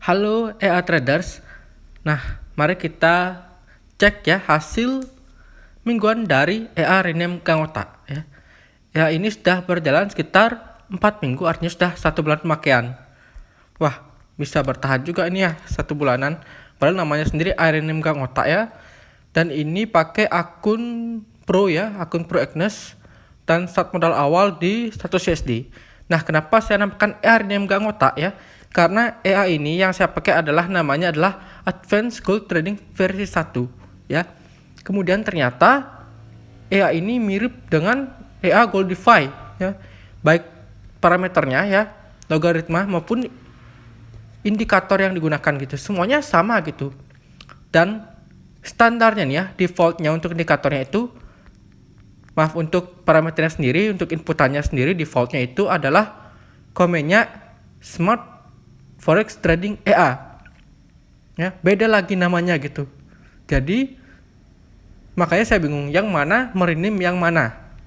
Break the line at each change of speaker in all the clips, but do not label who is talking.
Halo EA Traders. Nah, mari kita cek ya hasil mingguan dari EA Rename Gangota ya. EA ini sudah berjalan sekitar 4 minggu, artinya sudah 1 bulan pemakaian. Wah, bisa bertahan juga ini ya 1 bulanan. Padahal namanya sendiri EA Rename Gangota ya. Dan ini pakai akun Pro ya, akun Pro Agnes dan start modal awal di 100 USD. Nah, kenapa saya namakan EA Rename Gangota ya? Karena EA ini yang saya pakai namanya adalah Advanced Gold Trading versi 1 ya. Kemudian ternyata EA ini mirip dengan EA Goldify ya. Baik parameternya ya, logaritma maupun indikator yang digunakan gitu. Semuanya sama gitu. Dan standarnya nih ya, defaultnya untuk indikatornya itu untuk parameternya sendiri, untuk inputannya sendiri defaultnya itu adalah komennya Smart Forex Trading EA ya, beda lagi namanya gitu. Jadi makanya saya bingung yang mana merename yang mana.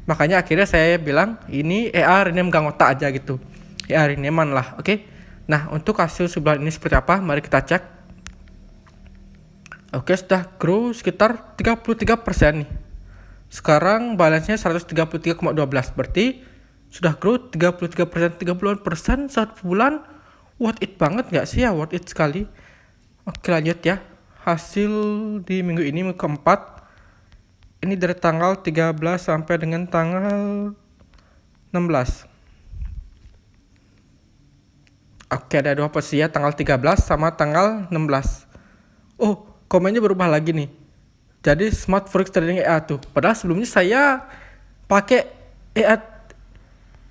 Makanya akhirnya saya bilang ini EA rename Gangota aja gitu, EA renamean lah. Oke. Nah, untuk hasil sebulan ini seperti apa, mari kita cek. Oke, sudah grow sekitar 33% nih. Sekarang balance-nya 133,12, berarti sudah grow 33%, 30% 1 bulan. Worth it banget nggak sih ya? Worth it sekali. Oke, lanjut ya. Hasil di minggu ini, minggu keempat. Ini dari tanggal 13 sampai dengan tanggal 16. Oke, ada 2 posisi ya, tanggal 13 sama tanggal 16. Oh, komennya berubah lagi nih. Jadi Smart Forex Trading EA tuh. Padahal sebelumnya saya pakai EA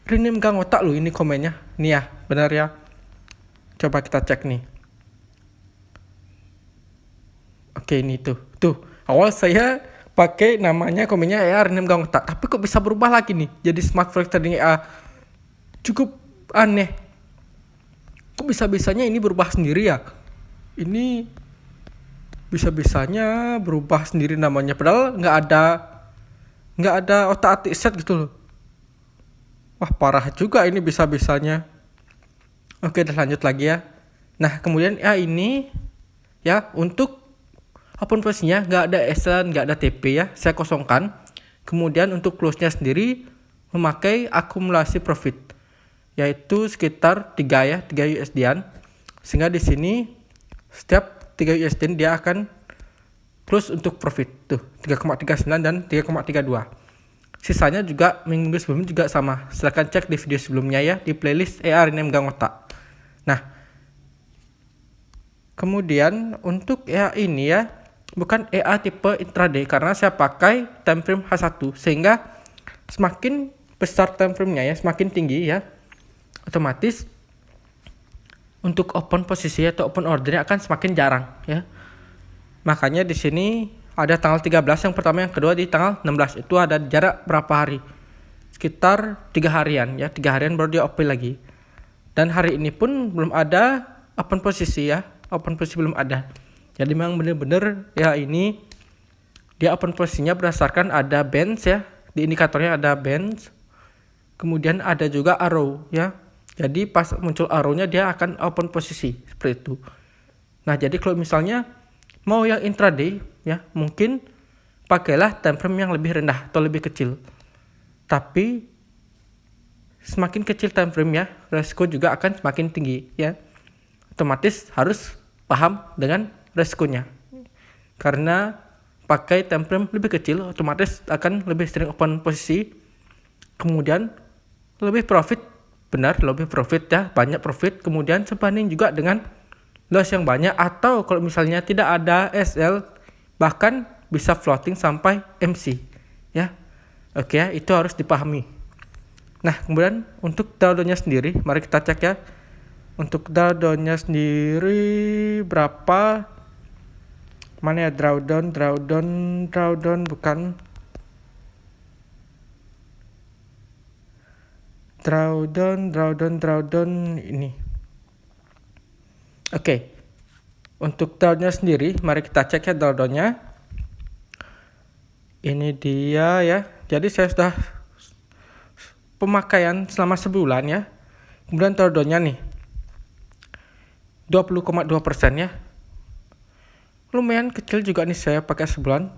rename Gangota loh, ini komennya. Nih ya, benar ya. Coba kita cek nih. Oke, ini tuh. Awal saya pakai namanya komennya EA rename Gangota, tapi kok bisa berubah lagi nih jadi Smart Forex Trading EA. Cukup aneh. Kok bisa-bisanya ini berubah sendiri ya? Ini bisa-bisanya berubah sendiri namanya, padahal nggak ada otak-atik set gitu loh. Wah, parah juga ini bisa-bisanya. Oke, dan lanjut lagi ya. Nah, kemudian ya ini ya, untuk open posisinya nggak ada SN, nggak ada TP ya, saya kosongkan. Kemudian untuk close-nya sendiri memakai akumulasi profit, yaitu sekitar 3 ya, 3 USD-an. Sehingga di sini setiap 3 USD dia akan close untuk profit tuh 3,39 dan 3,32. Sisanya juga minggu sebelumnya juga sama. Silahkan cek di video sebelumnya ya, di playlist EA rename Gangota. Nah, kemudian untuk EA ini ya, bukan EA tipe intraday karena saya pakai time frame H1, sehingga semakin besar time frame-nya ya, semakin tinggi ya, otomatis untuk open posisi atau open ordernya akan semakin jarang ya. Makanya di sini ada tanggal 13 yang pertama, yang kedua di tanggal 16. Itu ada jarak berapa hari? Sekitar 3 harian ya, 3 harian baru dia OP lagi. Dan hari ini pun belum ada open posisi ya, open posisi belum ada. Jadi memang benar-benar ya ini dia open posisinya berdasarkan ada bands ya, di indikatornya ada bands. Kemudian ada juga arrow ya. Jadi pas muncul arrow-nya dia akan open posisi seperti itu. Nah, jadi kalau misalnya mau yang intraday ya, mungkin pakailah time frame yang lebih rendah atau lebih kecil. Tapi semakin kecil time frame ya, resiko juga akan semakin tinggi ya. Otomatis harus paham dengan resikonya. Karena pakai time frame lebih kecil, otomatis akan lebih sering open posisi. Kemudian lebih profit, benar lebih profit ya, banyak profit. Kemudian sebanding juga dengan loss yang banyak, atau kalau misalnya tidak ada SL bahkan bisa floating sampai MC ya. Oke ya, itu harus dipahami. Nah, kemudian untuk drawdown-nya sendiri, mari kita cek ya. Untuk drawdown-nya sendiri berapa? Mana ya drawdown bukan. Drawdown ini. Oke. Untuk drawdown-nya sendiri, mari kita cek ya drawdown-nya. Ini dia ya. Jadi saya sudah pemakaian selama sebulan ya. Kemudian drawdown-nya nih 20,2% ya. Lumayan kecil juga nih saya pakai sebulan.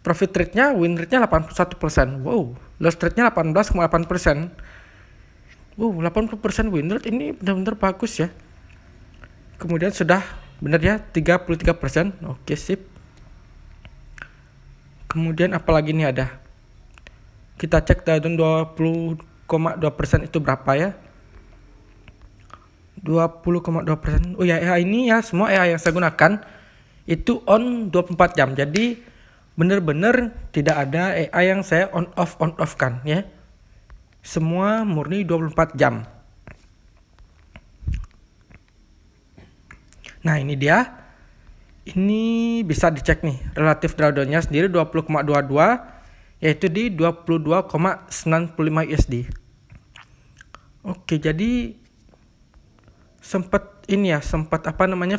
Profit rate-nya, win rate-nya 81%. Wow, loss rate-nya 18,8%. Wow, 80% win rate ini benar-benar bagus ya. Kemudian sudah benar ya 33%. Oke, sip. Kemudian apalagi nih ada? Kita cek Dow 20,2% itu berapa ya? 20,2%. Oh ya, EA ini ya, semua EA yang saya gunakan itu on 24 jam. Jadi benar-benar tidak ada EA yang saya on off kan ya. Semua murni 24 jam. Nah, ini dia. Ini bisa dicek nih, relatif drawdown-nya sendiri 20,22 yaitu di 22,95 USD. Oke, jadi sempat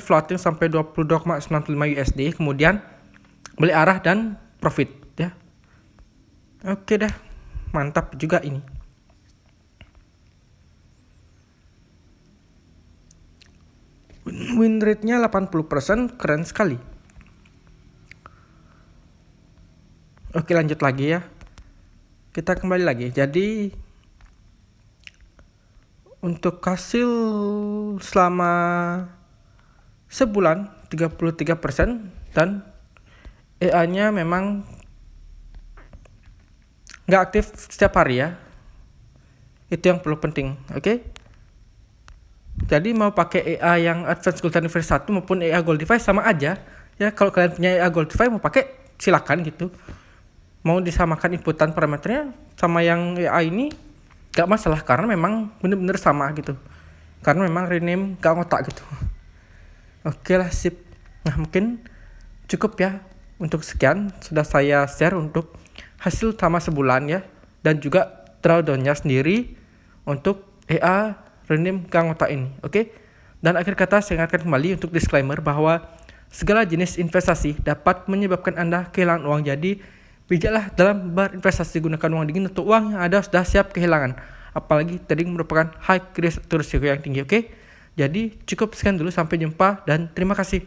floating sampai 22,95 USD, kemudian beli arah dan profit ya. Oke dah, mantap juga ini. Win rate-nya 80%, keren sekali. Oke, lanjut lagi ya. Kita kembali lagi. Jadi untuk hasil selama sebulan 33% dan EA-nya memang nggak aktif setiap hari ya. Itu yang perlu penting, oke? Jadi mau pakai EA yang Advanced Gold Anniversary 1 maupun EA Gold Device sama aja. Ya, kalau kalian punya EA Gold Device mau pakai silakan gitu. Mau disamakan inputan parameternya sama yang EA ini gak masalah karena memang bener-bener sama gitu. Karena memang rename gak ngotak gitu. Oke lah, sip. Nah, mungkin cukup ya untuk sekian. Sudah saya share untuk hasil selama sebulan ya. Dan juga drawdown-nya sendiri untuk EA rename gak ngotak ini. Oke. Dan akhir kata saya ingatkan kembali untuk disclaimer bahwa segala jenis investasi dapat menyebabkan Anda kehilangan uang. Jadi bijaklah dalam berinvestasi, gunakan uang dingin untuk uang yang ada sudah siap kehilangan. Apalagi trading merupakan high risk atau risiko yang tinggi, oke? Jadi cukup sekian dulu, sampai jumpa dan terima kasih.